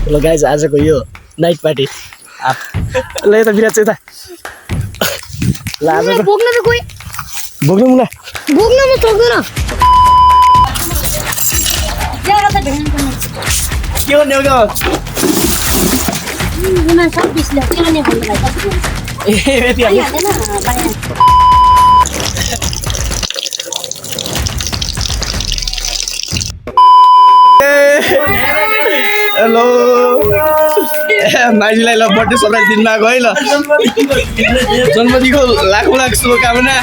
ल गाइज आजको यो नाइट पार्टी ल यता बिराज यता ल आजको बोक्न त कोही बोक्नु मुला बोक्न म सक्दैन के हो न्याउगा उना सब बिसले के गर्ने भन्नु भाइ ए यति हाल्नु हेलो माइजूलाई ल बर्थडे सरप्राइज दिनमा आएको है ल जन्मदिनको लाखौँ लाख शुभकामना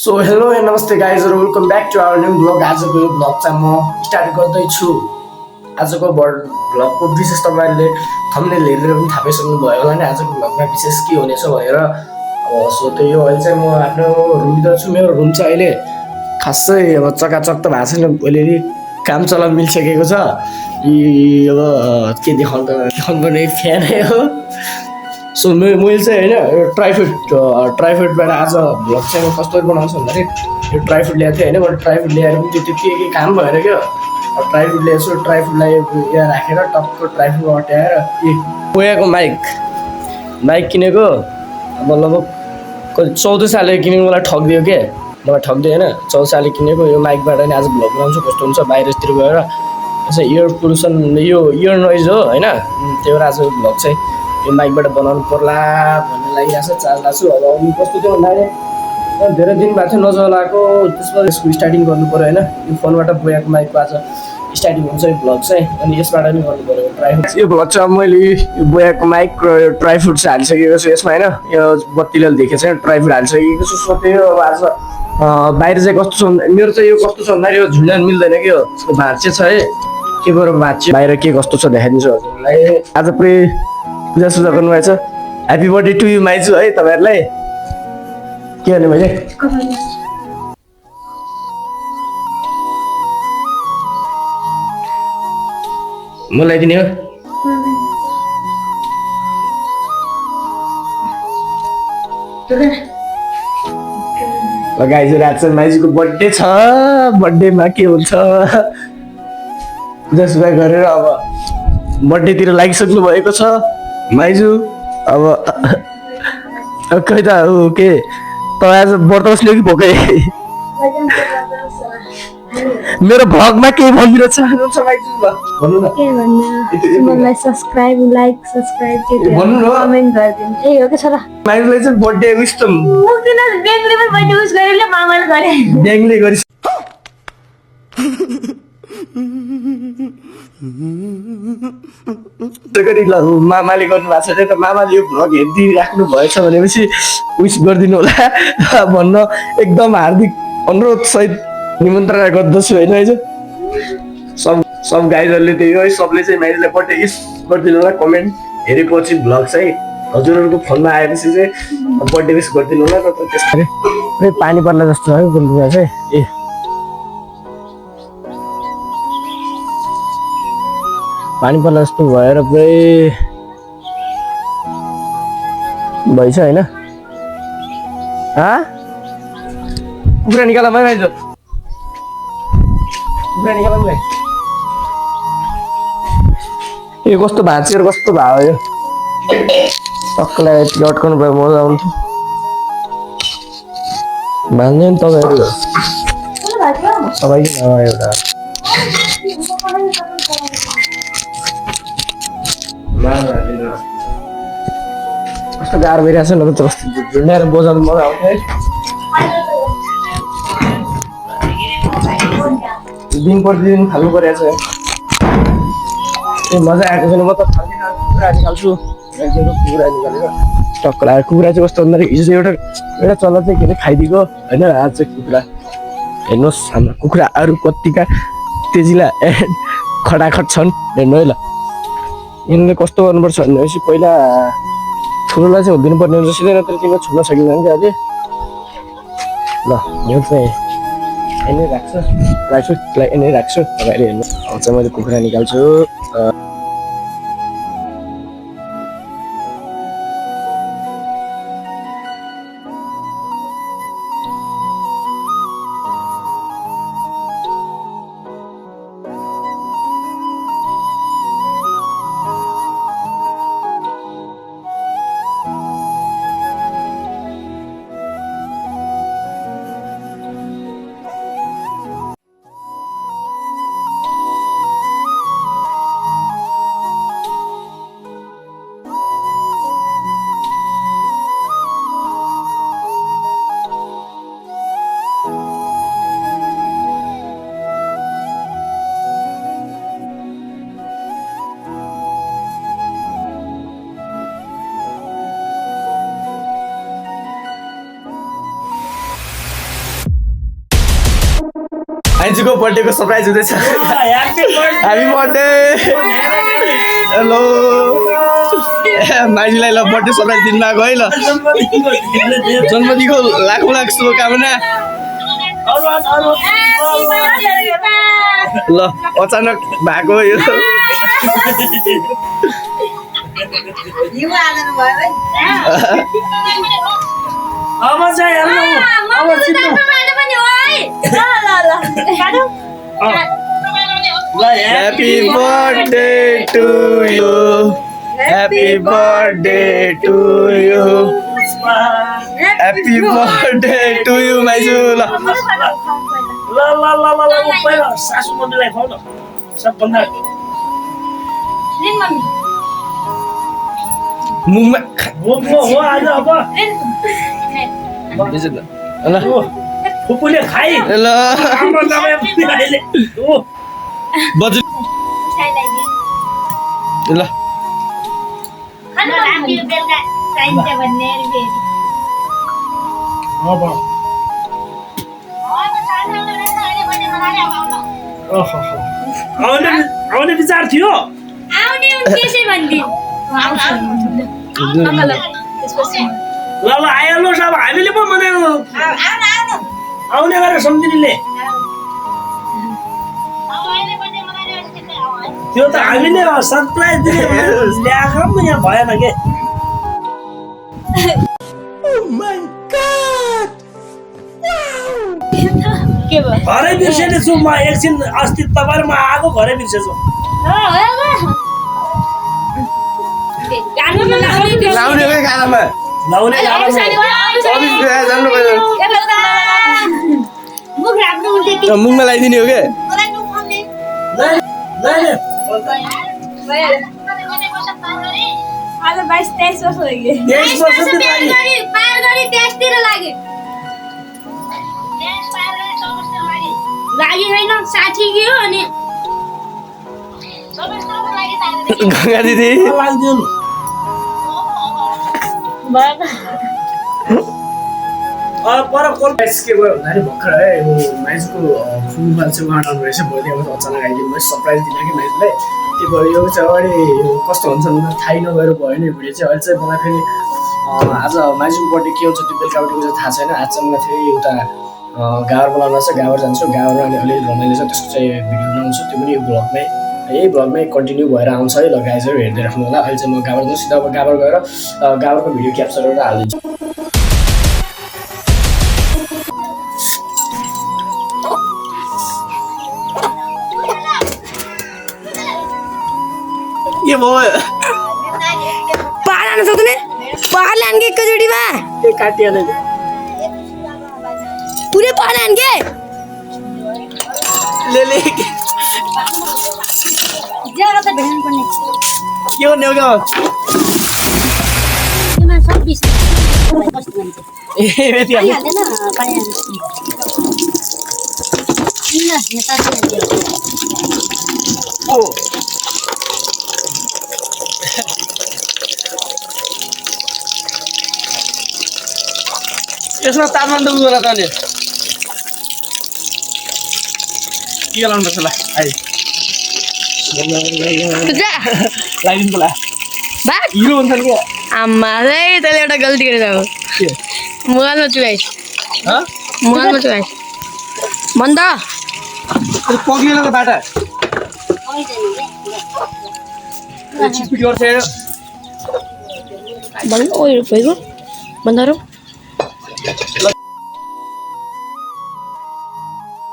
सो हेलो एन्ड नमस्ते गाइजहरू welcome back to our new blog आजको यो ब्लग चाहिँ म स्टार्ट गर्दैछु आजको ब्लगको विशेष तपाईँहरूले थम्बनेल हेरेर पनि थाहा पाइसक्नुभयो होला नि आजको ब्लगमा विशेष के हुनेछ भनेर अब सो त्यही हो अहिले चाहिँ म आफ्नो रुमभित्र छु मेरो रुम चाहिँ अहिले खासै अब चकाचक त भएको छैन अलिअलि काम चलाउन मिलिसकेको छ यी अब के देखाउनु पर्ने फ्यानै हो सो मैले चाहिँ होइन यो ट्राइफुडबाट आज भ्लग चाहिँ म कस्तो बनाउँछु भन्दाखेरि यो ट्राइफुड ल्याएको थिएँ होइन मैले ट्राइफुड ल्याएर पनि त्यो के काम भएर क्या ट्राइफुड ल्याएछु ट्राइफुडलाई यहाँ राखेर टक्क ट्राइफुड अट्याएर बोयाको माइक किनेको अब लगभग 14 सालले किनेको मलाई ठगिदियो के मलाई ठगिदियो होइन 14 सालले किनेको यो माइकबाट नि आज भ्लग बनाउँछु कस्तो हुन्छ बाहिरतिर गएर चाहिँ एयर पोल्युसन यो इयर नोइज हो होइन त्यही भएर आज भ्लग चाहिँ यो माइकबाट बनाउनु पर्ला भन्ने लागिरहेको छ चाल छु अब अघि कस्तो थियो भन्दाखेरि धेरै दिन भएको थियो नचलाएको त्यसमा यसको स्टार्टिङ गर्नु पऱ्यो होइन यो फोनबाट बोयाको माइकको आज स्टार्टिङ हुन्छ यो भ्लग चाहिँ अनि यसबाट नि गर्नु पऱ्यो ट्राइफुड यो भ्लग चाहिँ मैले यो बोयाको माइक र यो ट्राइफुड चाहिँ हालिसकेको छु यसमा होइन यो बत्तीले देखेको छ ट्राइफुड हालिसकेको छु सो त्यही अब आज बाहिर चाहिँ कस्तो छ मेरो चाहिँ यो कस्तो छ भन्दाखेरि यो झुन्डान मिल्दैन कि यो भाँच्चे छ है के गरेर भाँच्यो बाहिर के कस्तो छ देखाइदिन्छु हजुरलाई आज पुरै पूजा सुजा गर्नुभएछ ह्याप्पी बर्थडे टु यु माइजू है तपाईँहरूलाई के गर्ने मैले मलाई दिने हो गाइजहरू आज चाहिँ माइजूको बर्थडे छ बर्थडेमा के हुन्छ पूजा सुजा गरेर अब बर्थडेतिर लागिसक्नु भएको छ माइजू अब खै त के तपाईँ आज व्रत बस्ने कि भोकै मेरो भ्लगमा केही भनिदिन चाहनुहुन्छ माइजू भन्नु न के भन्नु मलाई सब्स्क्राइब लाइक सब्स्क्राइब भन्नु न कमेन्ट गरिदिनु ए हो के छोरा माइजूलाई चाहिँ बर्थडे विश त मुक्तिन बेङ्गलीमा बर्थडे विश गरेले मामाले गरे बेङ्गली गरि मामाले गर्नु भएको छ त मामाले यो भ्लग हेरिदिइराख्नु भएछ भनेपछि विस गरिदिनु होला भन्न एकदम हार्दिक अनुरोध सहित निमन्त्रणा गर्दछु होइन है सब गाइजहरूले त्यही हो है सबले चाहिँ माइजूलाई बर्थडे विस गरिदिनु होला कमेन्ट हेरेपछि भ्लग चाहिँ हजुरहरूको फोनमा आएपछि चाहिँ बर्थडे विस गरिदिनु होला त त्यसरी पानी पर्ला जस्तो है गुन्द्रुवा चाहिँ ए पानी पर्ला जस्तो भएर पुरै भइछ होइन कुखुरा निकाल भाइ भाइ कुखुरा निकाल भाइ यो कस्तो भाँचिएर कस्तो भयो यो टक्कलाई यति अड्काउनु भयो मजा आउँथ्यो भान्दैन नि तपाईँहरू सबैको एउटा कस्तो गाह्रो भइरहेको छ न त झुन्ड्याएर बजाउनु मजा आउँछ है दिन प्रतिदिन खानु परिरहेको छ मजा आएको छैन म त कुखुरा निकाल्छु कुखुरा निकालेर टक्क लगाएर कुखुरा चाहिँ कस्तो भन्दाखेरि हिजो एउटा चल्ला चाहिँ के अरे खाइदिएको होइन आज चाहिँ कुखुरा हेर्नुहोस् हाम्रो कुखुराहरू कतिका तेजिला खटाखट छन् हेर्नु है ल यिनीहरूले कस्तो गर्नुपर्छ भनेपछि पहिला ठुलोलाई चाहिँ हुँदिनु पर्ने हुन्छ सिधै नत्र तिमीले छुन सकिँदैन क्या अहिले ल यो चाहिँ यहीँ राख्छु यहीँ राख्छु तपाईँले हेर्नु आउँछ मैले कुखुरा निकाल्छु आइजुको बर्थडेको सरप्राइज हुँदैछ ह्यापी बर्थडे हेलो माइजूलाई ल बर्थडे सरप्राइज दिनु भएको है ल जन्मदिनको लाखौँ लाख शुभकामना ल अचानक भएको यो अब चाहिँ अब Happy birthday to you. Happy birthday to you. Happy birthday to you, Maizula. ल पहिला सासु मम्मीलाई खुवाउ न सबभन्दा मुखमा हो आज अब ल फुपूले खाइ ल हाम्रो दबाई पनि अहिले हो बजु ल अब आउने विचार थियो ल आइहाल्नु अब हामीले पो मनाउनु आउने गरेर सम्झिनेले त्यो त हामीले सरप्राइज दिने ल्याएको पनि यहाँ भएन के घरै बिर्सेने छु म एकछिन अस्ति तपाईँ म आएको घरै बिर्सेछु लाउने हो खानामा लाउने मुखमा लगाइदिने हो क्या आज 22-23 वर्ष हो गए लागि होइन 60 के हो अनि गंगा दिदी पर कोल के भयो भन्दाखेरि भर्खर है माइजूको फुलफल चाहिँ उहाँ आउनु रहेछ भोलि अब अचानक आइदिनु भयो सरप्राइज दिन कि माइजूलाई त्यो भयो यो चाहिँ अगाडि कस्तो हुन्छ भने थाहै नभएर भयो नि भिडियो चाहिँ अहिले चाहिँ मलाई फेरि आज माइजूको बर्थडे के हुन्छ त्यो बेलुका उठेको चाहिँ थाहा छैन आज चाहिँ मलाई फेरि एउटा गावर बोलाउनु छ गावर जान्छु गावरमा अनि अलिअलि रमाइलो छ त्यसको चाहिँ भिडियो बनाउँछु त्यो पनि यो ब्लगमै यही ब्लगमै कन्टिन्यू भएर आउँछ है ल गाइजहरू हेर्दै राख्नु होला अहिले चाहिँ म गावर जान्छु सिधा अब गावर गएर गावरको भिडियो क्याप्चर गरेर हालिदिन्छु के भयो पार लान सक्दैन पार लान के एकचोटिमा ए काटिहाल्यो पुरै पार लान के ले जग्गा त भेट्नु पर्ने के गर्ने हो क्या तिमीमा सब बिस बस्नु मान्छे ए यति हाल्नु हाल्दैन पाइहाल्छ किन नेता ओ यसमा तारमा त उयो त नि के लाउनु पर्छ ल आइ लागिदिनु ला हिरो हुन्छ नि क्या आम्मा चाहिँ तैँले एउटा गल्ती गरेछ के मोबाइलमा चुहाइस हँ मोबाइलमा चुहाइस बन्द पग्लिएको बाटा छिटपिट गर्छ बन्द ओइ भइगयो बन्द गरौँ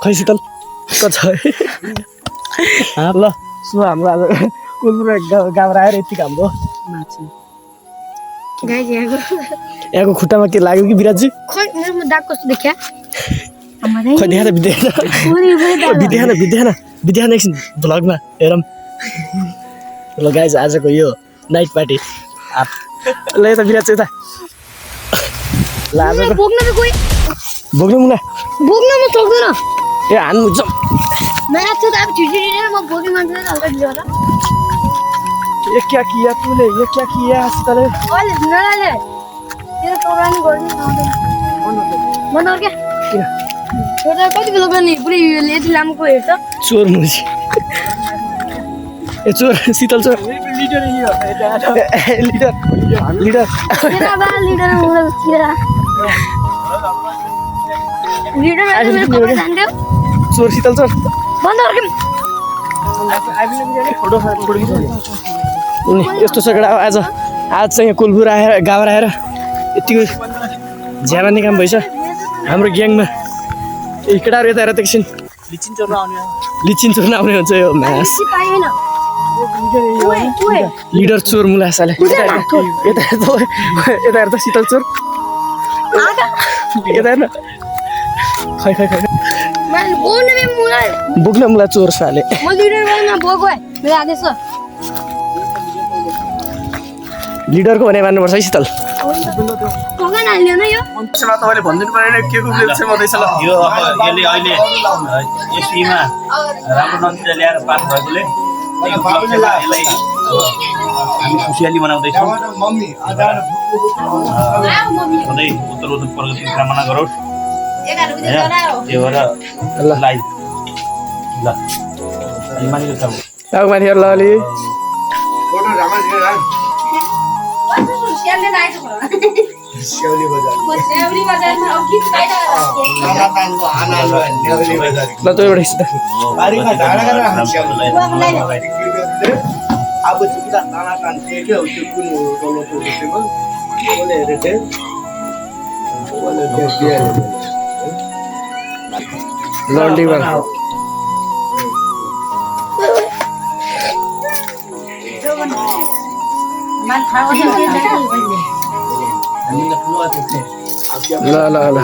खै शीतल त छ ल सो हाम्रो आज कुलपुर गाउँमा आएर यति हाम्रो गाइस यहाँको यहाँको खुट्टामा के लाग्यो कि विराटजी खोइ मेरो दाग कस्तो देखिया खै देखा त विद्यान एकछिन भ्लगमा हेरौँ ल गाइज आजको यो नाइट पार्टी ल यता विराट चाहिँ यता ल आजको बोक्न त कोही भोग्नु मुला बोक्न म सक्दैन ए हान्नु जाउँ नयाँ छु त अब छिटो म बोक्ने मान्छे हल्का ढिलो होला ये क्या किया तूने ये क्या किया शीतल अहिले नलाले तेरो प्रोग्राम गर्ने मन के छोरा कति बेला गर्ने पुरै यति लामोको हेर्छ चोर मुजी ए चोर शीतल चोर लिडर लिडर लिडर तेरा बा लिडर मलाई किरा लिडर मेरो कपडा जान्थ्यो चोर शीतल चोर बन्द गर्के यस्तो छ केटा आज चाहिँ यहाँ कुलपुर आएर गाउँ आएर यतिको झ्यामान्ने काम भइछ हाम्रो ग्याङमा ए केटाहरू यता हेर त एकछिन लिचिन चोर्न आउने हुन्छ यो म्यास पाएन लिडर चोर मुला साले यता हेर त शीतल चोर यता हेर्न खै खै खै मैले बोल्ने बे मुला बोक्न मुला चोर साले म लिडर गर्न बोक भए मेरो आदेश छ लिडरको भने मान्नुपर्छ है शीतल पगन हाल्यो न यो तपाईँले भनिदिनु परेन के को चाहिँ मदैछ ल यो अब यसले अहिले एसपीमा राम्रो नतिजा ल्याएर पास भएकोले यसलाई हामी खुसियाली मनाउँदैछौँ सधैँ उत्तर प्रगति कामना गरोस् त्यो भएर ल मानिलो छ अब माथि ल अलि ल तँ एउटा हिस्सा लन्डी बन ल ल ल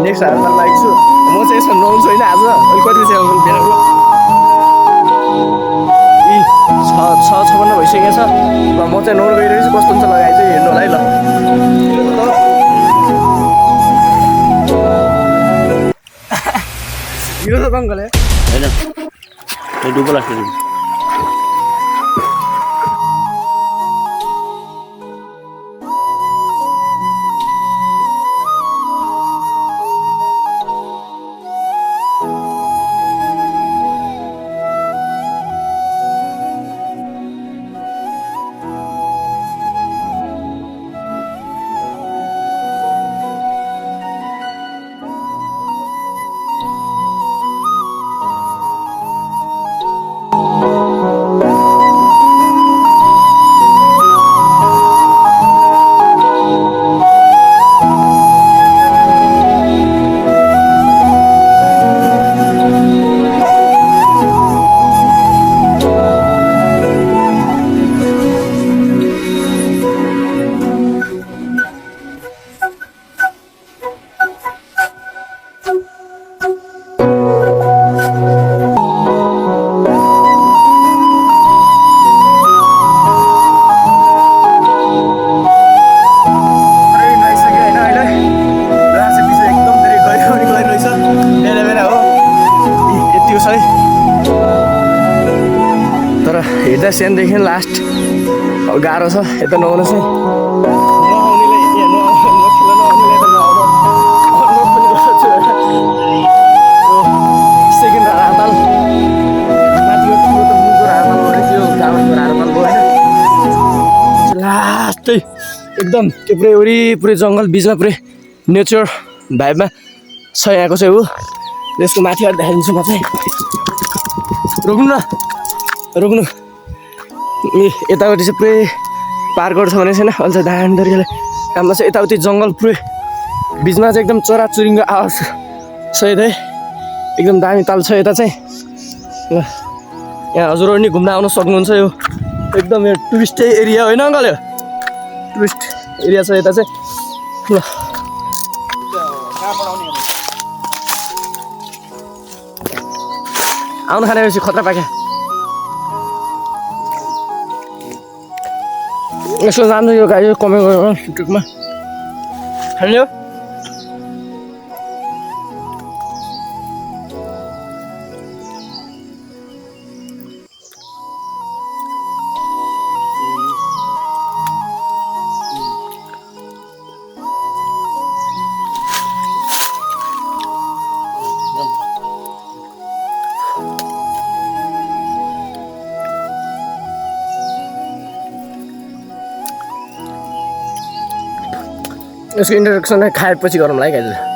नेक्स्ट हातमा लाग्छु म चाहिँ यसमा नुहाउँछु होइन आज अहिले कति बजी आउँछु बेलाको 6:56 भइसकेको छ ल म चाहिँ नुहाउनु गइरहेको छु कस्तो हुन्छ लगाइ चाहिँ हेर्नु होला है ल हिरो छ अङ्कल होइन त्यो डुबो लाग्छ हेर्दा सानोदेखि लास्ट अब गाह्रो छ यता नुहाउनु चाहिँ नआउनेले नआउनेले त सेकेन्ड हातल माथिको ठुलो त मुखको हातल हो रहेछ यो गाउँको हातल भयो होइन लास्टै एकदम त्यो पुरै वरिपरि जङ्गल बिचमा पुरै नेचर भाइबमा छ यहाँको चाहिँ हो यसको माथिबाट देखाइदिन्छु म चाहिँ रोक्नु न रोक्नु ए यतापट्टि चाहिँ पुरै पार्कहरू छ भने छैन अहिले चाहिँ दामी तरिकाले काममा चाहिँ यताउति जङ्गल पुरै बिचमा चाहिँ एकदम चराचुरुङ्गीको आवाज सहित है एकदम दामी ताल छ यता चाहिँ ल यहाँ हजुरहरू नि घुम्न आउन सक्नुहुन्छ यो एकदम यो टुरिस्टै एरिया होइन अङ्कल यो टुरिस्ट एरिया छ यता चाहिँ ल आउनु खानेपछि खतरा पाक्या यसो जानु यो गाई कमै गयो टुकमा खाने यसको इन्ट्रोडक्सन खाएपछि गरौँला है गाइज